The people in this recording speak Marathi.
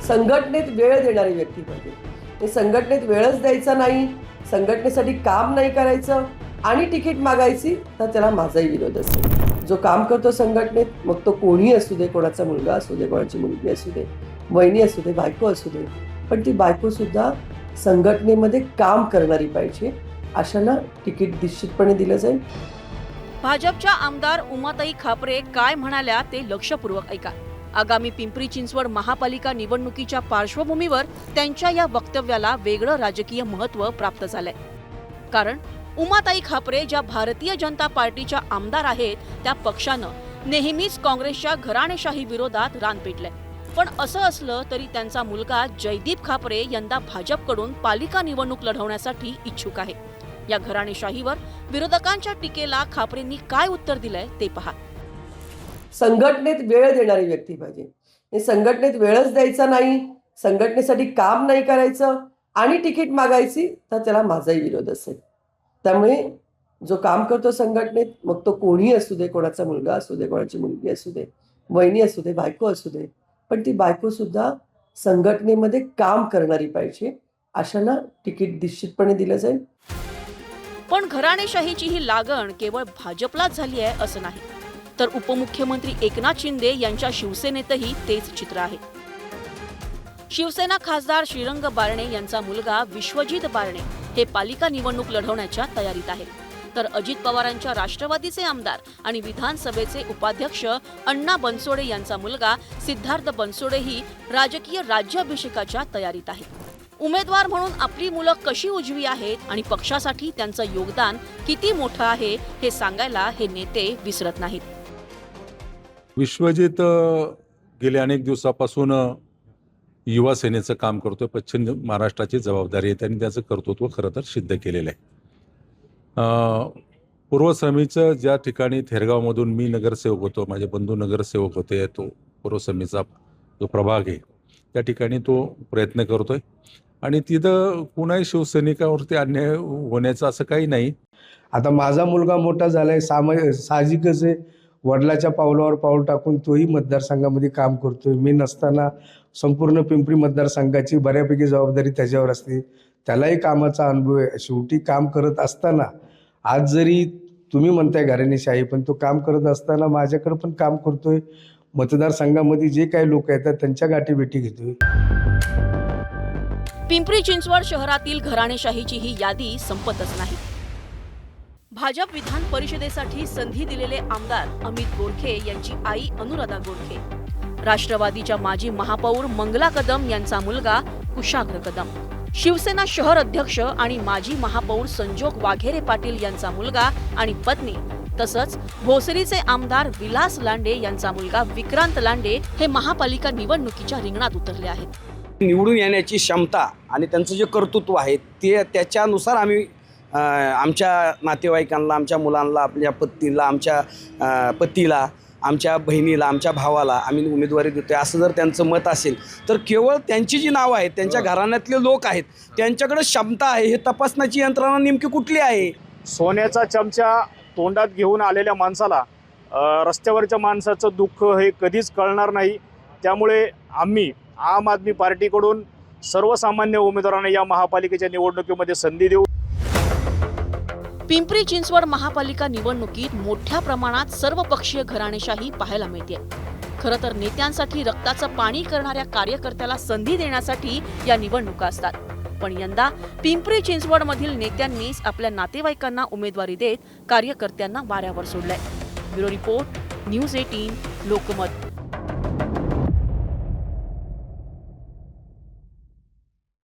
संघटनेत वेळ देणारी व्यक्ती पाहिजे. ते संघटनेत वेळच द्यायचा नाही, संघटनेसाठी काम नाही करायचं आणि तिकीट मागायची, तर त्याला माझाही विरोध असेल. जो काम करतो संघटनेत, मग तो कोणीही असू दे, कोणाचा मुलगा असू दे, कोणाची मुलगी असू दे, वहिनी असू दे, बायको असू दे, पण ती बायकोसुद्धा संघटनेमध्ये काम करणारी पाहिजे. अशांना तिकीट निश्चितपणे दिलं जाईल. भाजपच्या आमदार उमाताई खापरे काय म्हणाल्या ते लक्षपूर्वक ऐका. आगामी पिंपरी चिंचवड महापालिका निवडणुकीच्या पार्श्वभूमीवर त्यांच्या या वक्तव्याला वेगळं राजकीय महत्त्व प्राप्त झालंय. कारण उमाताई खापरे ज्या भारतीय जनता पार्टीच्या आमदार आहेत, त्या पक्षानं नेहमीच काँग्रेसच्या घराणेशाही विरोधात रान पेटलंय. पण असं असलं तरी त्यांचा मुलगा जयदीप खापरे यंदा भाजपकडून पालिका निवडणूक लढवण्यासाठी इच्छुक आहे. या घराणेशाहीवर विरोधकांच्या टीकेला खापरेंनी काय उत्तर दिलंय ते पहा. संघटनेत वेळ देणारी व्यक्ती पाहिजे. हे संघटनेत वेळच द्यायचा नाही, संघटनेसाठी काम नाही करायचं आणि तिकीट मागायची, तर त्याला माझाही विरोध असेल. त्यामुळे जो काम करतो संघटनेत, मग तो कोणीही असू दे, कोणाचा मुलगा असू दे, कोणाची मुलगी असू दे, वहिनी असू दे, बायको असू दे, पण ती बायकोसुद्धा संघटनेमध्ये काम करणारी पाहिजे. अशांना तिकीट निश्चितपणे दिलं जाईल. पण घराणेशाहीची ही लागण केवळ भाजपलाच झाली आहे असं नाही, तर उपमुख्यमंत्री एकनाथ शिंदे यांच्या शिवसेनेतही तेच चित्र आहे. शिवसेना खासदार श्रीरंग बारणे यांचा मुलगा विश्वजित बारणे हे पालिका निवडणूक लढवण्याच्या तयारीत आहेत. तर अजित पवारांच्या राष्ट्रवादीचे आमदार आणि विधानसभेचे उपाध्यक्ष अण्णा बनसोडे यांचा मुलगा सिद्धार्थ बनसोडेही राजकीय राज्याभिषेकाच्या तयारीत आहेत. उमेदवार म्हणून आपली मुलं कशी उजवी आहेत आणि पक्षासाठी त्यांचं योगदान किती मोठं आहे हे सांगायला हे नेते विसरत नाहीत. विश्वजित गेल्या अनेक दिवसापासून युवा सेनेचं काम करतोय. पश्चिम महाराष्ट्राची जबाबदारी आहे, त्यांनी त्याचं कर्तृत्व खरं तर सिद्ध केलेलं आहे. पूर्वसमीचं ज्या ठिकाणी थेरगावमधून मी नगरसेवक होतो, माझे बंधू नगरसेवक होते, तो पूर्वसमीचा जो प्रभाग आहे त्या ठिकाणी तो प्रयत्न करतोय आणि तिथं कुणाही शिवसैनिकावरती अन्याय होण्याचं असं काही नाही. आता माझा मुलगा मोठा झालाय, साहजिकच आहे, वडिलाच्या पावलावर पाऊल टाकून तोही मतदारसंघामध्ये काम करतोय. मी नसताना संपूर्ण पिंपरी मतदारसंघाची बऱ्यापैकी जबाबदारी त्याच्यावर असते. त्यालाही कामाचा अनुभव आहे. शेवटी काम करत असताना आज जरी तुम्ही म्हणताय घराणेशाही, पण तो काम करत असताना माझ्याकडे पण काम करतोय. मतदारसंघामध्ये जे काही लोक येतात त्यांच्या गाठीभेटी घेतोय. पिंपरी चिंचवड शहरातील घराणेशाहीची ही यादी संपतच नाही. भाजप विधान परिषदेसाठी संधी दिलेले आमदार अमित गोरखे यांची आई अनुराधा गोरखे, राष्ट्रवादीच्या माजी महापौर मंगला कदम यांचा मुलगा कुशाग्र कदम, शिवसेना शहर अध्यक्ष आणि माजी महापौर संजोग वाघेरे पाटील यांचा मुलगा आणि पत्नी, तसंच भोसरीचे आमदार विलास लांडे यांचा मुलगा विक्रांत लांडे हे महापालिका निवडणुकीच्या रिंगणात उतरले आहेत. निवडून येण्याची क्षमता आणि त्यांचं जे कर्तृत्व आहे ते त्याच्यानुसार आम्ही आमच्या नातेवाईकांना, आमच्या मुलांना, आपल्या पत्नीला, आमच्या पतीला, आमच्या बहिणीला, आमच्या भावाला आम्ही उमेदवारी देतोय. असं जर त्यांचं मत असेल तर केवळ त्यांची जी नावं आहेत, त्यांच्या घराण्यातले लोक आहेत, त्यांच्याकडे क्षमता आहे हे तपासण्याची यंत्रणा नेमकी कुठली आहे. सोन्याचा चमचा तोंडात घेऊन आलेल्या माणसाला रस्त्यावरच्या माणसाचं दुःख हे कधीच कळणार नाही. त्यामुळे आम्ही आम आदमी पार्टीकडून सर्वसामान्य उमेदवारांना या महापालिकेच्या निवडणुकीमध्ये संधी देऊ. पिंपरी चिंचवड महापालिका निवडणुकीत मोठ्या प्रमाणात सर्वपक्षीय घराणेशाही पाहायला मिळते. खरं तर नेत्यांसाठी रक्ताचं पाणी करणाऱ्या कार्यकर्त्याला संधी देण्यासाठी या निवडणुका असतात. पण यंदा पिंपरी चिंचवड मधील नेत्यांनीच आपल्या नातेवाईकांना उमेदवारी देत कार्यकर्त्यांना वाऱ्यावर सोडलंय. Bureau report, news 18 Lokmat.